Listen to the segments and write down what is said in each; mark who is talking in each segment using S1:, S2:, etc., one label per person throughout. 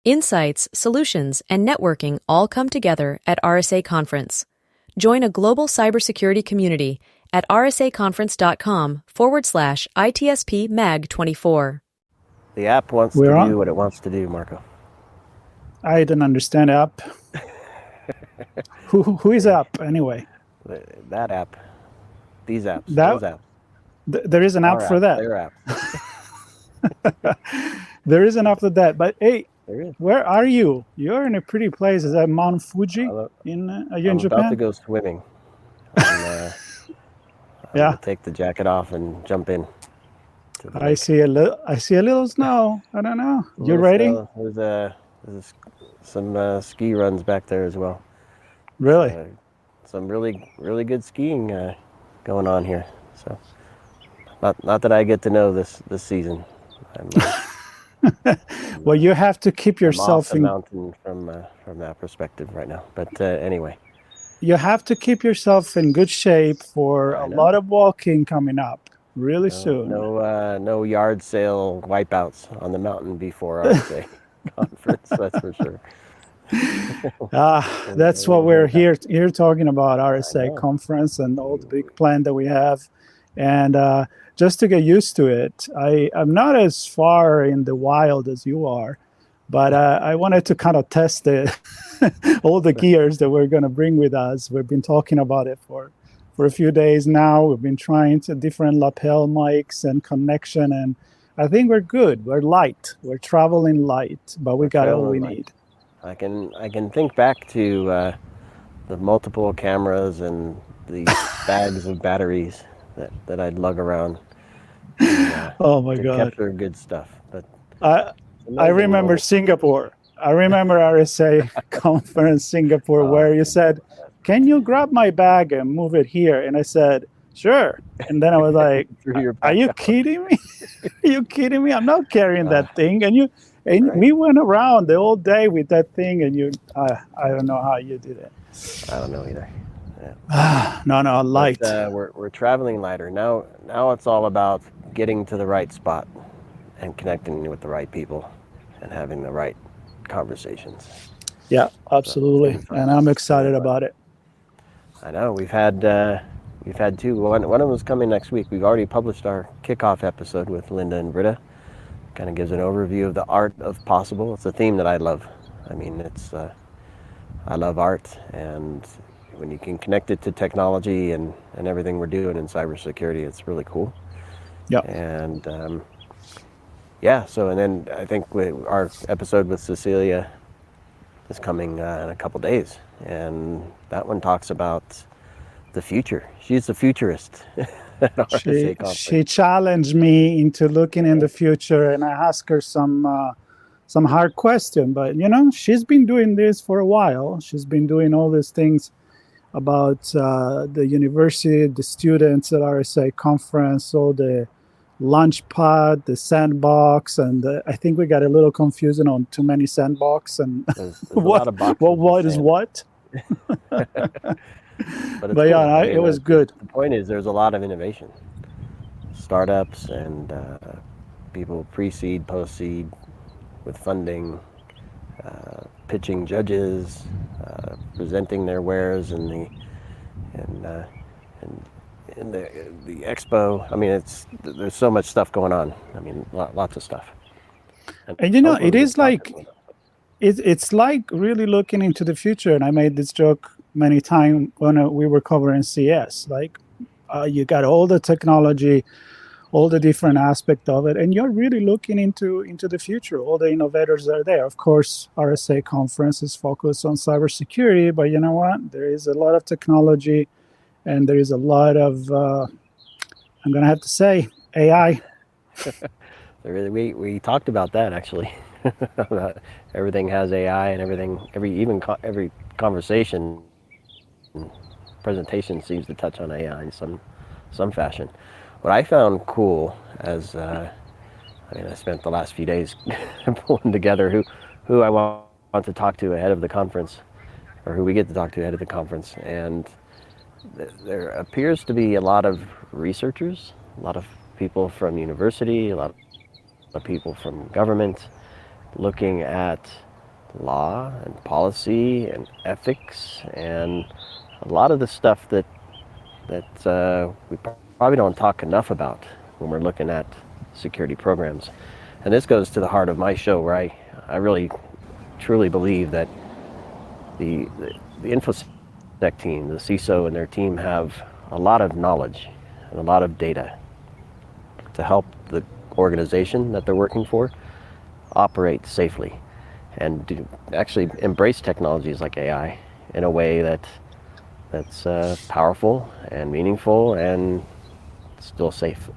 S1: Insights, solutions, and networking all come together at RSA Conference. Join a global cybersecurity community at rsaconference.com/ITSPmag24.
S2: The app wants to do what it wants to do, Marco.
S3: I didn't understand app. Who is app anyway?
S2: That app. These apps.
S3: Those
S2: apps.
S3: There is an app for that.
S2: Their app.
S3: There is an app for that. But hey, where are you? You're in a pretty place. Is that Mount Fuji? Are you in Japan?
S2: I'm about to go swimming. I'm gonna take the jacket off and jump in.
S3: I see a little snow. I don't know. You ready?
S2: There's some ski runs back there as well.
S3: Really?
S2: Some really good skiing going on here. So not that I get to know this season.
S3: Well, you have to keep yourself
S2: in mountain from that perspective right now. But anyway,
S3: you have to keep yourself in good shape for a lot of walking coming up really soon.
S2: No yard sale wipeouts on the mountain before RSA Conference. That's for sure.
S3: That's what we're here talking about, RSA Conference and all the big plan that we have. And just to get used to it, I'm not as far in the wild as you are, but I wanted to kind of test all the gears that we're going to bring with us. We've been talking about it for a few days now. We've been trying different lapel mics and connection, and I think we're good. We're light. We're traveling light, but we got all we need.
S2: I can think back to the multiple cameras and the bags of batteries that I'd lug around.
S3: Oh my God!
S2: Capture good stuff. But
S3: I remember Singapore. I remember RSA Conference Singapore where you said, "Can you grab my bag and move it here?" And I said, "Sure." And then I was like, "Are you kidding me? Are you kidding me? I'm not carrying that thing." And we went around the whole day with that thing, and I don't know how you did it.
S2: I don't know either.
S3: Yeah. No, light.
S2: But, we're traveling lighter now. Now it's all about getting to the right spot and connecting with the right people and having the right conversations.
S3: Yeah, absolutely. And I'm excited about it.
S2: I know we've had two. One of them is coming next week. We've already published our kickoff episode with Linda and Britta. Kind of gives an overview of the art of possible. It's a theme that I love. I mean, I love art, and when you can connect it to technology and everything we're doing in cybersecurity, it's really cool.
S3: Yeah.
S2: And so and then I think our episode with Cecilia is coming in a couple days, and that one talks about the future. She's a futurist.
S3: She challenged me into looking in the future, and I asked her some hard question. But she's been doing this for a while. She's been doing all these things about the university, the students at RSA Conference, all the Launchpad, the sandbox, and I think we got a little confusing on too many sandbox and
S2: there's a lot of boxes
S3: what is what.
S2: But
S3: cool. Yeah, it was good.
S2: The point is, there's a lot of innovation. Startups and people pre-seed, post-seed with funding, pitching judges, presenting their wares in the expo. I mean, there's so much stuff going on. I mean, lots of stuff.
S3: And it is like it's like really looking into the future. And I made this joke many times when we were covering CS. Like, you got all the technology, all the different aspects of it, and you're really looking into the future. All the innovators are there. Of course, RSA Conference is focused on cybersecurity, but you know what? There is a lot of technology, and there is a lot of, I'm going to have to say, AI.
S2: We talked about that, actually. Everything has AI, and every conversation, presentation seems to touch on AI in some fashion. What I found cool I spent the last few days pulling together who I want to talk to ahead of the conference, or who we get to talk to ahead of the conference. And there appears to be a lot of researchers, a lot of people from university, a lot of people from government looking at law and policy and ethics and a lot of the stuff that we probably don't talk enough about when we're looking at security programs. And this goes to the heart of my show, where I really truly believe that the InfoSec team, the CISO and their team, have a lot of knowledge and a lot of data to help the organization that they're working for operate safely and to actually embrace technologies like AI in a way that's powerful and meaningful and still safe.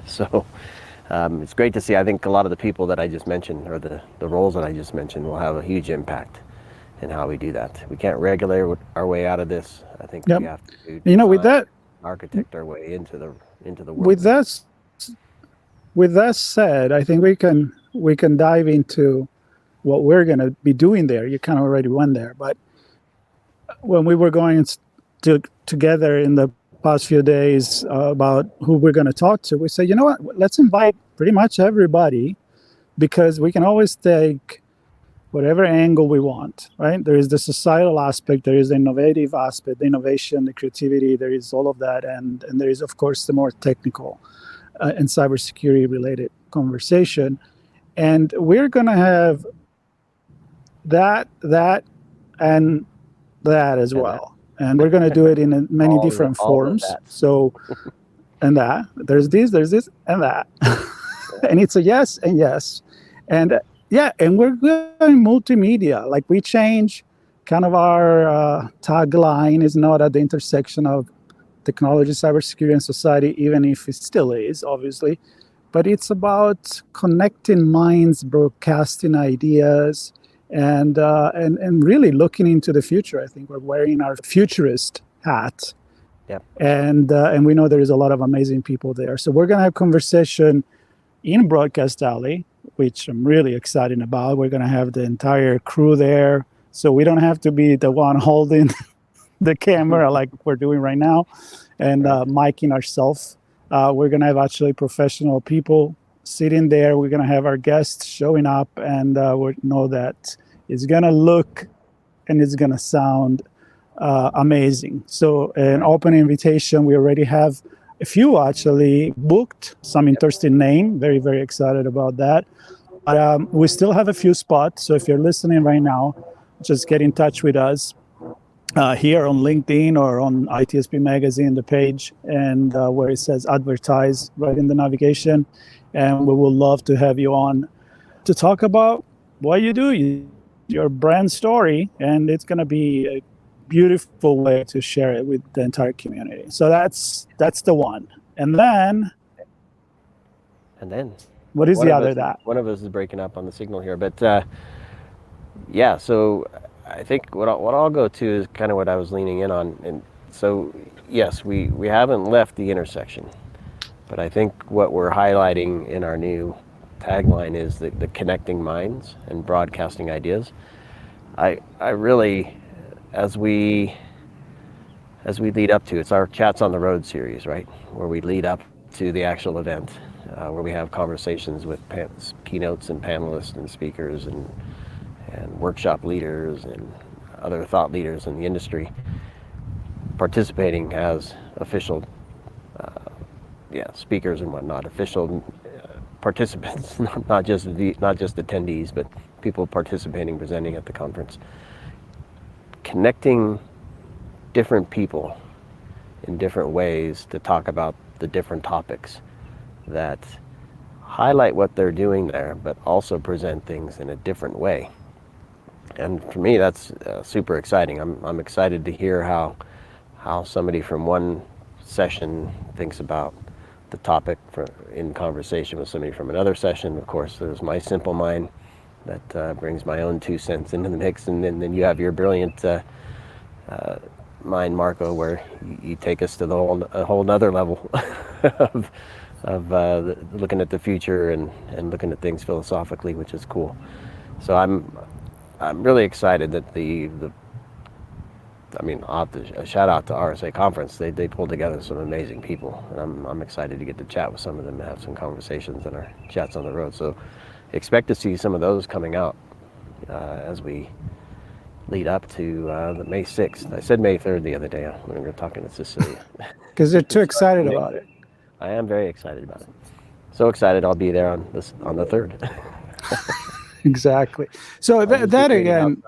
S2: So it's great to see. I think a lot of the people that I just mentioned, or the roles that I just mentioned, will have a huge impact in how we do that. We can't regulate our way out of this. I think we have to
S3: with that,
S2: architect our way into the world.
S3: With that said, I think we can dive into what we're going to be doing there. You kind of already went there, but when we were going together in the past few days about who we're going to talk to, we said, you know what, let's invite pretty much everybody, because we can always take whatever angle we want, right? There is the societal aspect, there is the innovative aspect, the innovation, the creativity, there is all of that, and there is, of course, the more technical and cybersecurity related conversation. And we're going to have that, and that as well. And we're going to do it in many different forms. So, and that, there's this, and that. And it's a yes and yes. And and we're going multimedia. Like, we change kind of our tagline is not at the intersection of technology, cybersecurity, and society, even if it still is, obviously. But it's about connecting minds, broadcasting ideas, and really looking into the future. I think we're wearing our futurist hat.
S2: Yep.
S3: And we know there is a lot of amazing people there. So we're going to have conversation in Broadcast Alley, which I'm really excited about. We're going to have the entire crew there, so we don't have to be the one holding the camera like we're doing right now and miking ourselves. We're going to have actually professional people sitting there. We're going to have our guests showing up, and we know that it's going to look and it's going to sound amazing. So an open invitation. We already have a few actually booked, some interesting name. Very, very excited about that. But we still have a few spots. So if you're listening right now, just get in touch with us here on LinkedIn or on ITSPmagazine, the page, and where it says advertise right in the navigation. And we would love to have you on to talk about what you do, your brand story, and it's going to be a beautiful way to share it with the entire community. So that's the one. And then what is the other that?
S2: One of us is breaking up on the signal here, but so I think what I'll go to is kind of what I was leaning in on. And so, yes, we haven't left the intersection, but I think what we're highlighting in our new tagline is the connecting minds and broadcasting ideas. I really, as we lead up to, it's our Chats on the Road series, right? Where we lead up to the actual event, where we have conversations with keynotes and panelists and speakers and workshop leaders and other thought leaders in the industry participating as official speakers and whatnot, official participants, not just attendees, but people participating, presenting at the conference. Connecting different people in different ways to talk about the different topics that highlight what they're doing there, but also present things in a different way. And for me, that's super exciting. I'm excited to hear how somebody from one session thinks about the topic in conversation with somebody from another session. Of course, there's my simple mind that brings my own 2 cents into the mix, and then you have your brilliant mind, Marco, where you take us to a whole nother level of looking at the future and looking at things philosophically, which is cool. So I'm really excited that I'll have to shout out to RSA Conference. They pulled together some amazing people, and I'm excited to get to chat with some of them and have some conversations in our Chats on the Road. So expect to see some of those coming out as we lead up to the May 6th. I said May 3rd the other day when we were talking to Cecilia.
S3: Because they're too excited about it.
S2: I am very excited about it. So excited I'll be there on the 3rd.
S3: Exactly. So that again,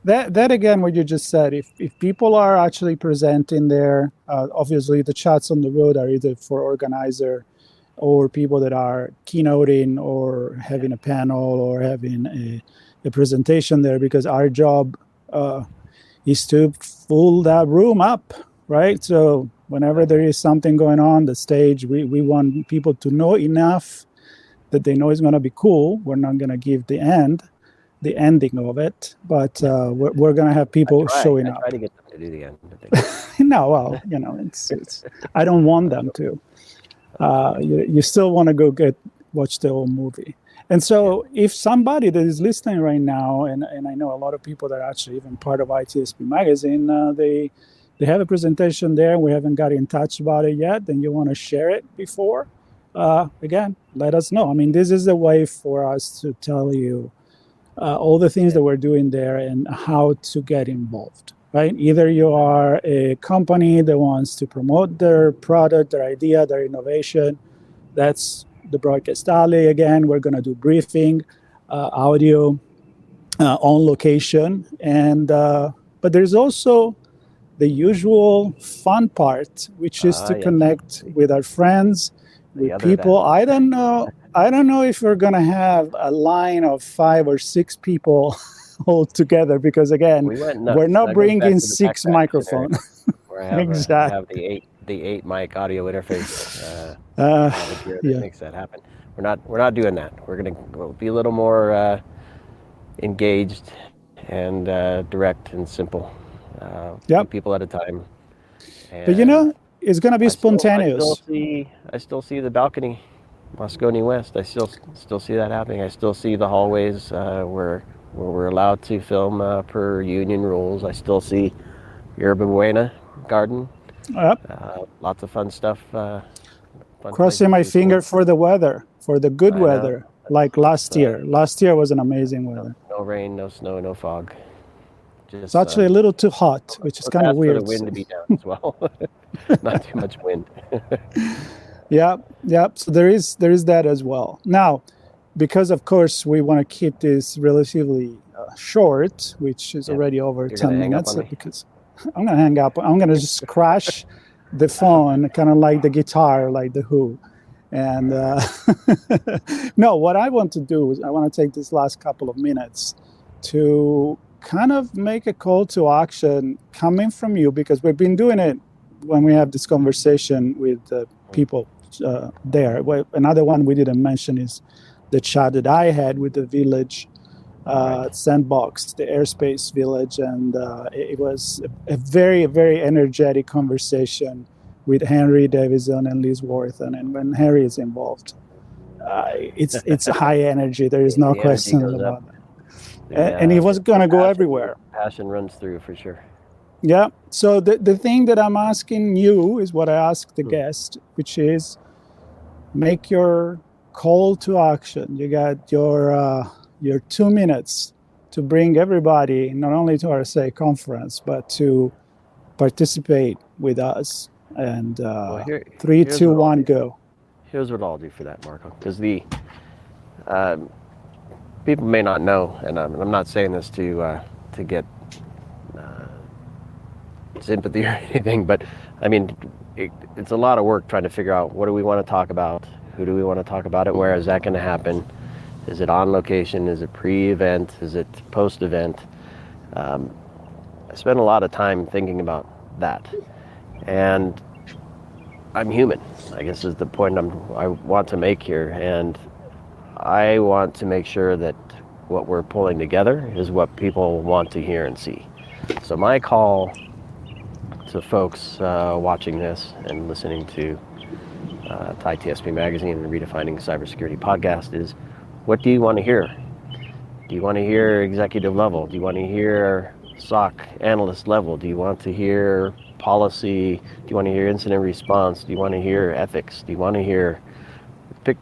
S3: that again, what you just said, if people are actually presenting there, obviously the chats on the road are either for organizer or people that are keynoting or having a panel or having a presentation there, because our job is to fill that room up, right? So whenever there is something going on the stage, we want people to know enough that they know it's going to be cool. We're not going to give the ending of it, but we're going to have people showing up.
S2: I try to get them to do the end.
S3: No, well, it's I don't want them to. You still want to go watch the whole movie. And so if somebody that is listening right now, and I know a lot of people that are actually even part of ITSP Magazine, they have a presentation there, we haven't got in touch about it yet, then you want to share it before, again, let us know. I mean, this is a way for us to tell you all the things that we're doing there and how to get involved, right? Either you are a company that wants to promote their product, their idea, their innovation. That's the Broadcast Alley. Again, we're going to do briefing, audio, on location. And but there's also the usual fun part, which is to connect with our friends, with people. I don't know if we're going to have a line of 5 or 6 people all together, because again, we're not bringing 6 microphones.
S2: Exactly. I have the 8 mic audio interface. That makes that happen. We're not doing that. We'll be a little more engaged and direct and simple. Few people at a time. And
S3: but it's going to be spontaneous.
S2: I still see the balcony, Moscone West. I still see that happening. I still see the hallways where we're allowed to film per union rules. I still see Yerba Buena Garden.
S3: Yep.
S2: Lots of fun stuff.
S3: Crossing my finger for the weather, for the good weather, like last year. Last year was an amazing weather.
S2: No rain, no snow, no fog.
S3: It's actually a little too hot, which is kind of weird.
S2: For the wind to be down as well. Not too much wind.
S3: Yeah. So there is that as well. Now, because of course we want to keep this relatively short, which is already over 10 minutes, because I'm going to hang up. I'm going to just crash the phone, kind of like the guitar, like the Who. And no, what I want to do is I want to take this last couple of minutes to kind of make a call to action coming from you, because we've been doing it when we have this conversation with people there. Another one we didn't mention is the chat that I had with the village sandbox, the airspace village, and it was a very, very energetic conversation with Henry Davison and Liz Wortham. And when Henry is involved, it's high energy. There is no question about that. And he was going to go everywhere.
S2: Passion runs through for sure.
S3: Yeah. So the thing that I'm asking you is what I asked the guest, which is make your call to action. You got your 2 minutes to bring everybody, not only to RSA Conference, but to participate with us. And 3, 2, 1, go.
S2: Here's what I'll do for that, Marco, because the people may not know, and I'm not saying this to get sympathy or anything, but I mean, it's a lot of work trying to figure out what do we want to talk about, who do we want to talk about it, where is that going to happen, is it on location, is it pre-event, is it post-event. I spend a lot of time thinking about that, and I'm human, I guess is the point I want to make here, and I want to make sure that what we're pulling together is what people want to hear and see. So my call to folks watching this and listening to ITSPmagazine and Redefining Cybersecurity podcast is, what do you want to hear? Do you want to hear executive level? Do you want to hear SOC analyst level? Do you want to hear policy? Do you want to hear incident response? Do you want to hear ethics? Do you want to hear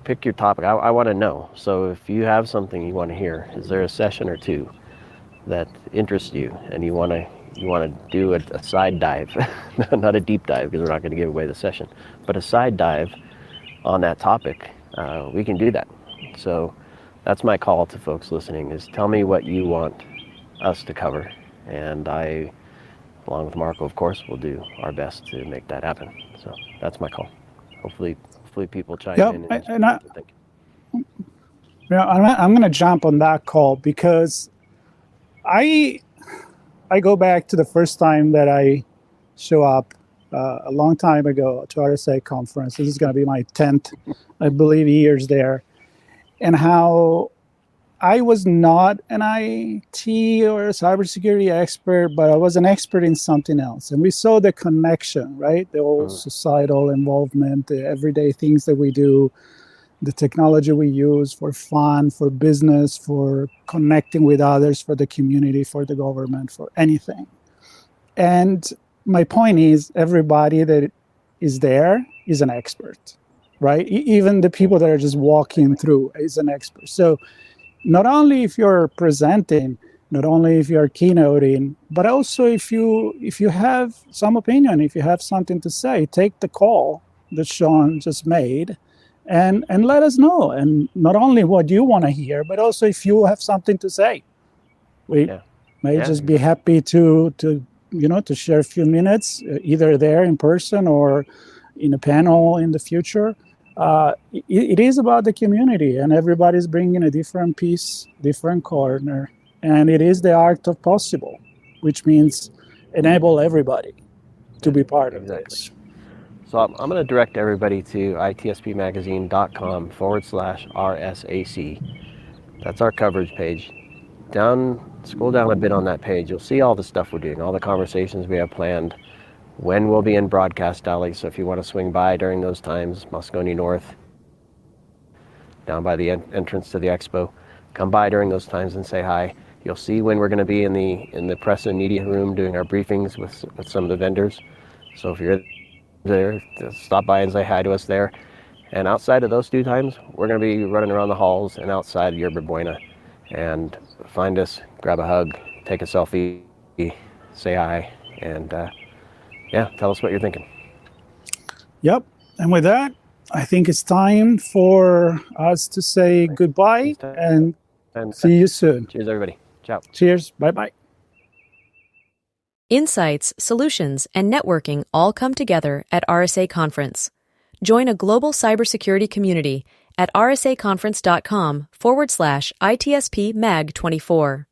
S2: pick your topic. I want to know. So if you have something you want to hear, is there a session or two that interests you and you want to do a side dive, not a deep dive because we're not going to give away the session, but a side dive on that topic, we can do that. So that's my call to folks listening, is tell me what you want us to cover, and I, along with Marco, of course, will do our best to make that happen. So that's my call. Hopefully people chime in.
S3: I'm going to jump on that call because I go back to the first time that I show up a long time ago to RSA Conference. This is going to be my 10th, I believe, years there. And how I was not an IT or a cybersecurity expert, but I was an expert in something else. And we saw the connection, right? The whole societal involvement, the everyday things that we do, the technology we use for fun, for business, for connecting with others, for the community, for the government, for anything. And my point is, everybody that is there is an expert, right? Even the people that are just walking through is an expert. So not only if you're presenting, not only if you're keynoting, but also if you have some opinion, if you have something to say, take the call that Sean just made and let us know. And not only what you want to hear, but also if you have something to say. We may just be happy to share a few minutes, either there in person or in a panel in the future. It is about the community, and everybody's bringing a different piece, different corner, and it is the art of possible, which means enable everybody to be part of this.
S2: So I'm going to direct everybody to ITSPmagazine.com/RSAC. That's our coverage page. Scroll down a bit on that page. You'll see all the stuff we're doing, all the conversations we have planned, when we'll be in Broadcast Alley. So if you want to swing by during those times, Moscone North, down by the entrance to the expo, come by during those times and say hi. You'll see when we're going to be in the press and media room doing our briefings with some of the vendors. So if you're there, stop by and say hi to us there. And outside of those two times, we're going to be running around the halls and outside Yerba Buena. And find us, grab a hug, take a selfie, say hi, and tell us what you're thinking.
S3: Yep. And with that, I think it's time for us to say goodbye and see you soon.
S2: Cheers, everybody. Ciao.
S3: Cheers. Bye-bye.
S1: Insights, solutions, and networking all come together at RSA Conference. Join a global cybersecurity community at rsaconference.com/ITSPmag24.